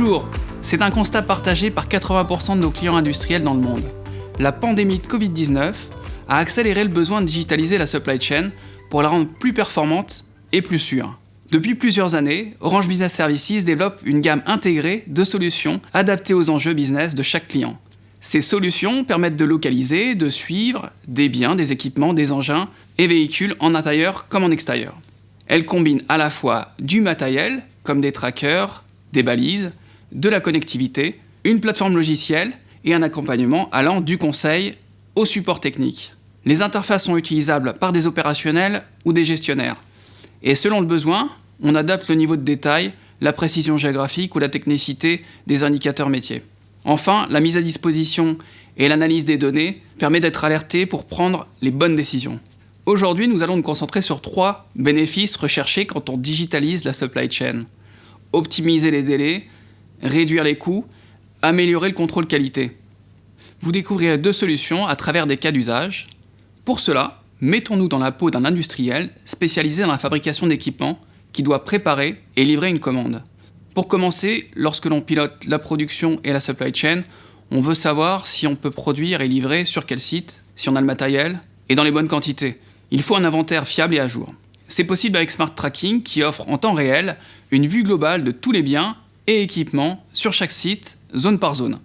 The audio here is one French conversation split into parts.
Bonjour, c'est un constat partagé par 80% de nos clients industriels dans le monde. La pandémie de Covid-19 a accéléré le besoin de digitaliser la supply chain pour la rendre plus performante et plus sûre. Depuis plusieurs années, Orange Business Services développe une gamme intégrée de solutions adaptées aux enjeux business de chaque client. Ces solutions permettent de localiser, de suivre des biens, des équipements, des engins et véhicules en intérieur comme en extérieur. Elles combinent à la fois du matériel, comme des trackers, des balises, de la connectivité, une plateforme logicielle et un accompagnement allant du conseil au support technique. Les interfaces sont utilisables par des opérationnels ou des gestionnaires. Et selon le besoin, on adapte le niveau de détail, la précision géographique ou la technicité des indicateurs métiers. Enfin, la mise à disposition et l'analyse des données permet d'être alerté pour prendre les bonnes décisions. Aujourd'hui, nous allons nous concentrer sur 3 bénéfices recherchés quand on digitalise la supply chain. Optimiser les délais, réduire les coûts, améliorer le contrôle qualité. Vous découvrirez 2 solutions à travers des cas d'usage. Pour cela, mettons-nous dans la peau d'un industriel spécialisé dans la fabrication d'équipements qui doit préparer et livrer une commande. Pour commencer, lorsque l'on pilote la production et la supply chain, on veut savoir si on peut produire et livrer sur quel site, si on a le matériel et dans les bonnes quantités. Il faut un inventaire fiable et à jour. C'est possible avec Smart Tracking qui offre en temps réel une vue globale de tous les biens et équipements sur chaque site, zone par zone.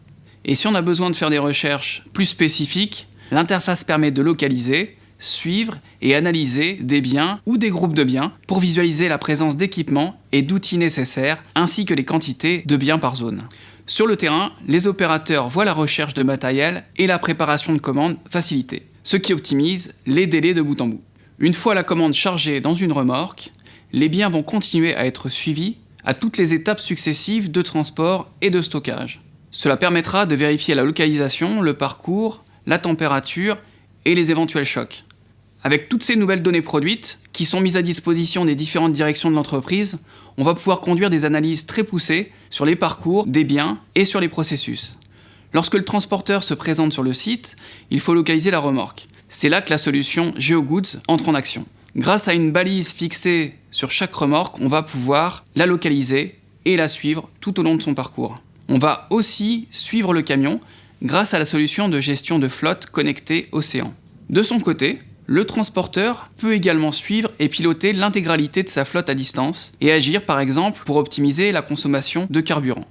Et si on a besoin de faire des recherches plus spécifiques, l'interface permet de localiser, suivre et analyser des biens ou des groupes de biens pour visualiser la présence d'équipements et d'outils nécessaires ainsi que les quantités de biens par zone. Sur le terrain, les opérateurs voient la recherche de matériel et la préparation de commandes facilitée, ce qui optimise les délais de bout en bout. Une fois la commande chargée dans une remorque, les biens vont continuer à être suivis à toutes les étapes successives de transport et de stockage. Cela permettra de vérifier la localisation, le parcours, la température et les éventuels chocs. Avec toutes ces nouvelles données produites, qui sont mises à disposition des différentes directions de l'entreprise, on va pouvoir conduire des analyses très poussées sur les parcours des biens et sur les processus. Lorsque le transporteur se présente sur le site, il faut localiser la remorque. C'est là que la solution GeoGoods entre en action. Grâce à une balise fixée sur chaque remorque, on va pouvoir la localiser et la suivre tout au long de son parcours. On va aussi suivre le camion grâce à la solution de gestion de flotte connectée Océan. De son côté, le transporteur peut également suivre et piloter l'intégralité de sa flotte à distance et agir par exemple pour optimiser la consommation de carburant.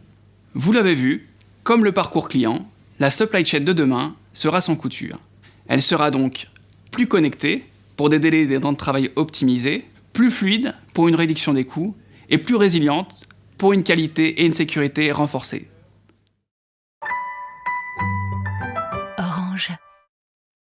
Vous l'avez vu, comme le parcours client, la supply chain de demain sera sans couture. Elle sera donc plus connectée pour des délais et des temps de travail optimisés, plus fluide pour une réduction des coûts et plus résiliente pour une qualité et une sécurité renforcées. Orange.